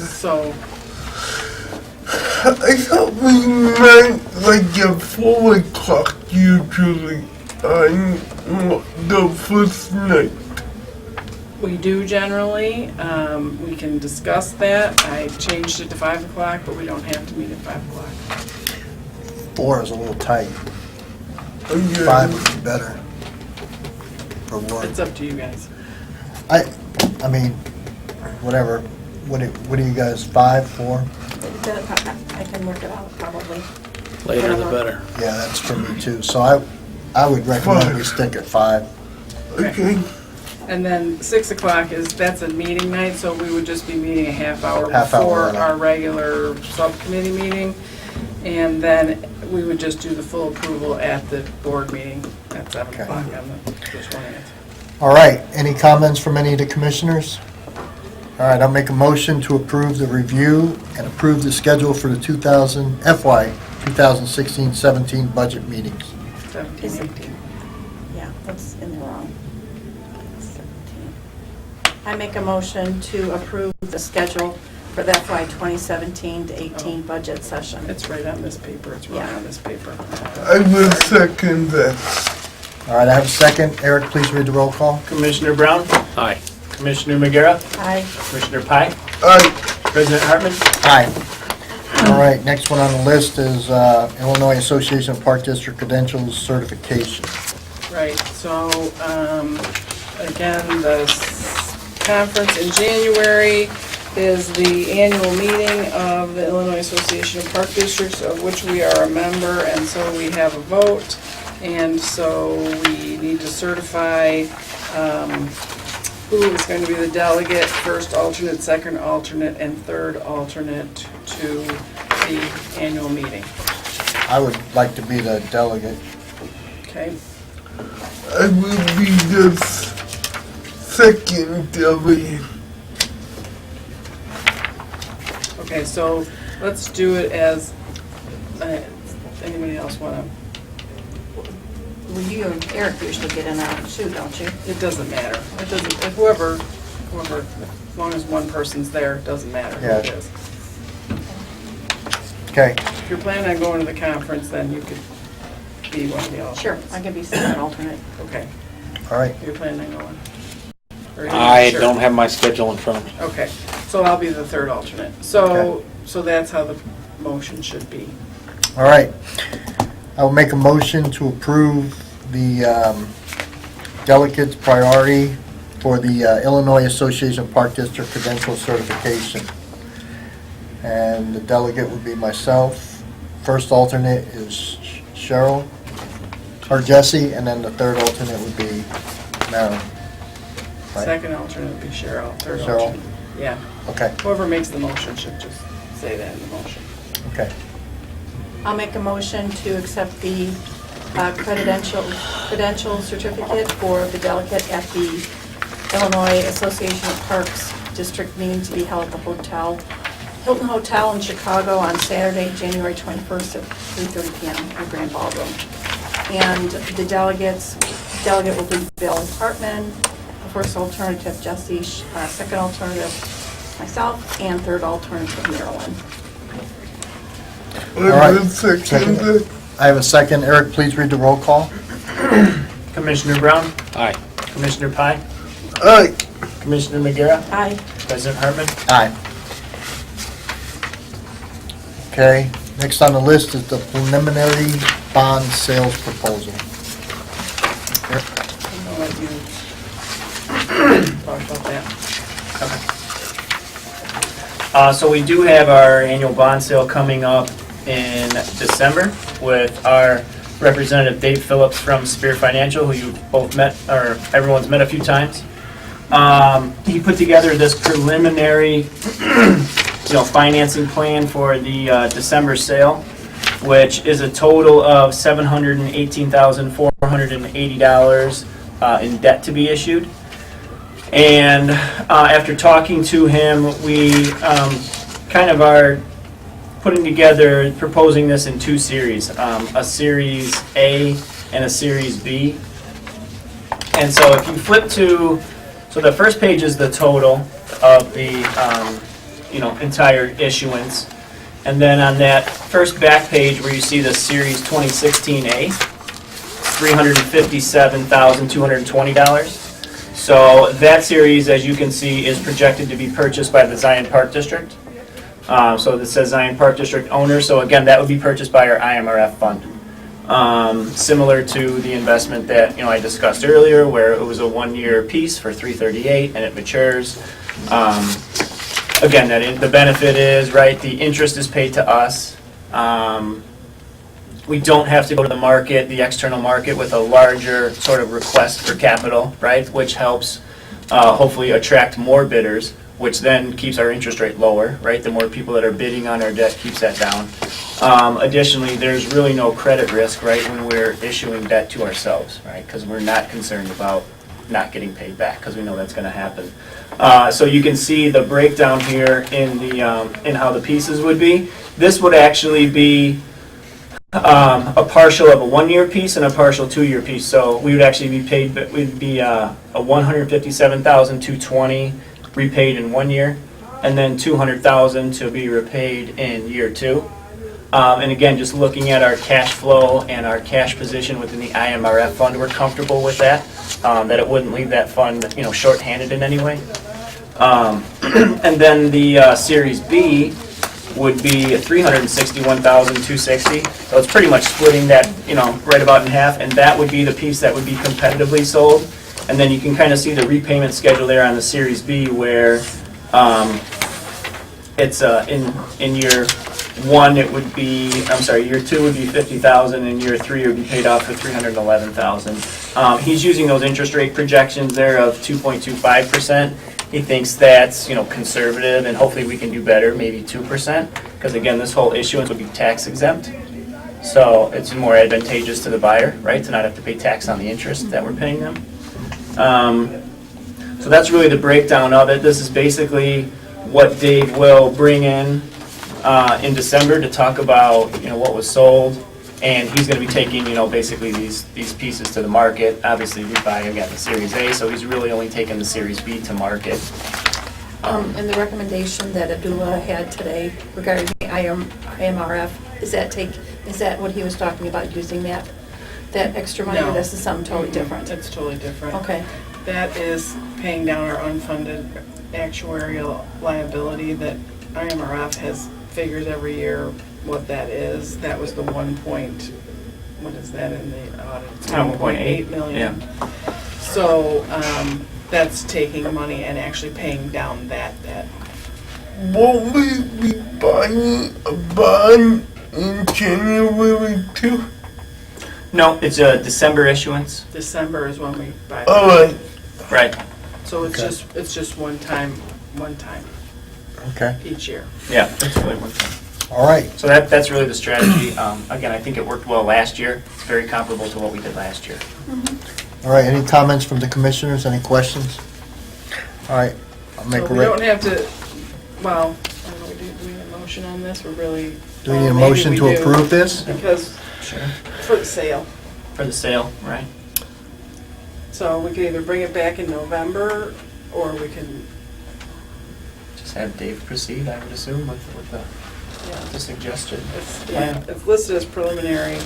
So, I thought we meant like at 4 o'clock usually on the first night. we do generally, we can discuss that. I changed it to 5 o'clock, but we don't have to meet at 5 o'clock. 4 is a little tight. Okay. 5 would be better for work. It's up to you guys. I mean, whatever. What do you guys, 5, 4? I can work it out probably. Later the better. Yeah, that's for me too. So I would recommend we stick at 5. Okay. And then 6 o'clock that's a meeting night, so we would just be meeting a half hour Half hour before early. our regular subcommittee meeting. And then we would just do the full approval at the board meeting at 7 Okay. o'clock on the 20th. All right, any comments from any of the commissioners? All right, I'll make a motion to approve the review and approve the schedule for the FY 2016-17 budget meetings. 17, 18. Yeah, that's in the wrong. 17. I make a motion to approve the schedule for the FY 2017 to 18 budget session. It's right on this paper, it's right Yeah. on this paper. I will second that. All right, I have a second. Eric, please read the roll call. Commissioner Brown, Aye. Commissioner McGarrett, Aye. Commissioner Pye, Aye. President Hartman. Aye. All All right, next one on the list is Illinois Association of Park District Credentials Certification. Right, so, again, the conference in January is the annual meeting of the Illinois Association of Park Districts, of which we are a member, and so we have a vote. And so we need to certify who is going to be the delegate, first alternate, second alternate, and third alternate to the annual meeting. I would like to be the delegate. Okay? I will be the second delegate. Okay, so let's do it as, anybody else want to? Well, you and Eric usually get in on it too, don't you? It doesn't matter. It doesn't, if whoever, as long as one person's there, it doesn't matter who it Yeah. is. Okay, If you're planning on going to the conference, then you could be one of the alternates. Sure, I can be second alternate. Okay, all right. you're planning on going? Or you're not I sure? don't have my schedule in front of me. Okay, so I'll be the third alternate. So that's how the motion should be. All right. I will make a motion to approve the delegates priority for the Illinois Association of Park District Credential Certification. And the delegate would be myself. First alternate is Cheryl, or Jesse, and then the third alternate would be Marilyn. Right. Second alternate would be Cheryl, third Cheryl. alternate. Yeah, Okay, whoever makes the motion should just say that in the motion. okay. I'll make a motion to accept the credential certificate for the delegate at the Illinois Association of Parks District meeting to be held at the Hilton Hotel in Chicago on Saturday, January 21st at 3:30 p.m. in the Grand Ballroom. And the delegate will be Bill Hartman, the first alternative Jesse, second alternative myself, and third alternative Marilyn. I right. will second it. I have a second. Eric, please read the roll call. Commissioner Brown, Aye. Commissioner Pye, Aye. Commissioner Magera, Aye. President Hartman. Aye. Okay, next on the list is the preliminary bond sales proposal. I'm gonna let you talk about that. So we do have our annual bond sale coming up in December with our representative Dave Phillips from Spear Financial, who you both met, or everyone's met a few times. He put together this preliminary, financing plan for the December sale, which is a total of $718,480 in debt to be issued. And after talking to him, we kind of are putting together, proposing this in two series, a Series A and a Series B. And so if you flip to, so the first page is the total of the entire issuance. And then on that first back page where you see the Series 2016A, $357,220. So that series, as you can see, is projected to be purchased by the Zion Park District. So this says Zion Park District owner. So again, that would be purchased by our IMRF fund. Similar to the investment that I discussed earlier, where it was a one-year piece for $338 and it matures. Again, the benefit is, right, the interest is paid to us. We don't have to go to the market, the external market, with a larger sort of request for capital, right, which helps hopefully attract more bidders, which then keeps our interest rate lower, right? The more people that are bidding on our debt keeps that down. Additionally, there's really no credit risk, right, when we're issuing debt to ourselves, right? Because we're not concerned about not getting paid back, because we know that's going to happen. So you can see the breakdown here in the in how the pieces would be. This would actually be a partial of a one-year piece and a partial two-year piece. So we would actually be paid, but we'd be a $157,220 repaid in 1 year, and then $200,000 to be repaid in year 2. And again, just looking at our cash flow and our cash position within the IMRF fund, we're comfortable with that. That it wouldn't leave that fund, short-handed in any way. And then the Series B would be $361,260. So it's pretty much splitting that, you know, right about in half, and that would be the piece that would be competitively sold. And then you can kind of see the repayment schedule there on the Series B where it's in year one, it would be, I'm sorry, year two would be 50,000, and year three would be paid off for 311,000. He's using those interest rate projections there of 2.25%. He thinks that's, you know, conservative, and hopefully we can do better, maybe 2%, because again, this whole issuance would be tax exempt. So it's more advantageous to the buyer, right, to not have to pay tax on the interest that we're paying them. So that's really the breakdown of it. This is basically what Dave will bring in December to talk about, you know, what was sold, and he's going to be taking, you know, basically these pieces to the market. Obviously, we buy again the Series A, so he's really only taking the Series B to market. And the recommendation that Abdullah had today regarding the IMRF, is that what he was talking about, using that extra money, or No. this is something totally different? It's totally different. Okay, That is paying down our unfunded actuarial liability that IMRF has figures every year what that is. That was the what is that in the audit? It's 1.8 million. So that's taking money and actually paying down that debt. Won't we be buying a bond in January too? No, it's a December issuance. December is when we buy. Alright, Right. So it's Okay. just one time Okay, each year. Yeah, that's really one thing. all right. So that's really the strategy. Again, I think it worked well last year. It's very comparable to what we did last year. All right, any comments from the commissioners, any questions? All right, I'll make So a we don't have to, well, I don't know, do we need a motion on this? We're really. do we need a maybe motion we to do, approve this? Because, Sure. for the sale. For the sale, right? So we could either bring it back in November, or we can, Just have Dave proceed, I would assume, with the yeah, suggestion. it's listed as preliminary.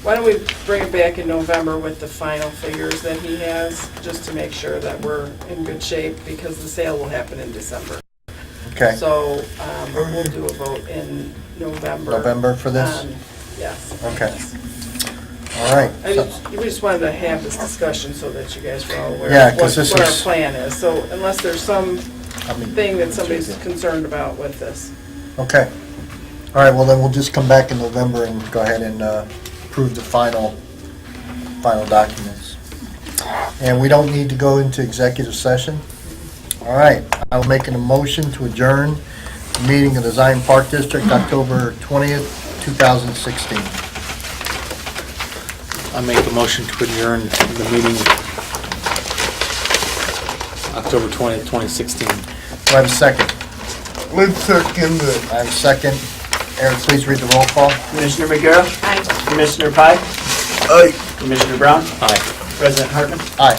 Why don't we bring it back in November with the final figures that he has, just to make sure that we're in good shape, because the sale will happen in December. Okay, So we'll do a vote in November. November for this? Yes. Okay. All right. We just wanted to have this discussion so that you guys were all aware Yeah, of 'cause this what our is- plan is. So unless there's some I mean, thing that somebody's concerned about with this. Okay. All right, well then we'll just come back in November and go ahead and approve the final documents. And we don't need to go into executive session. All right, I'll make an motion to adjourn the meeting of the Zion Park District, October 20th, 2016. I make a motion to adjourn the meeting October 20th, 2016. Do I have a second? let's second it. I have a second. Eric, please read the roll call. Commissioner McGarrett? Aye. Commissioner Pye? Aye. Commissioner Brown? Aye. President Hartman? Aye.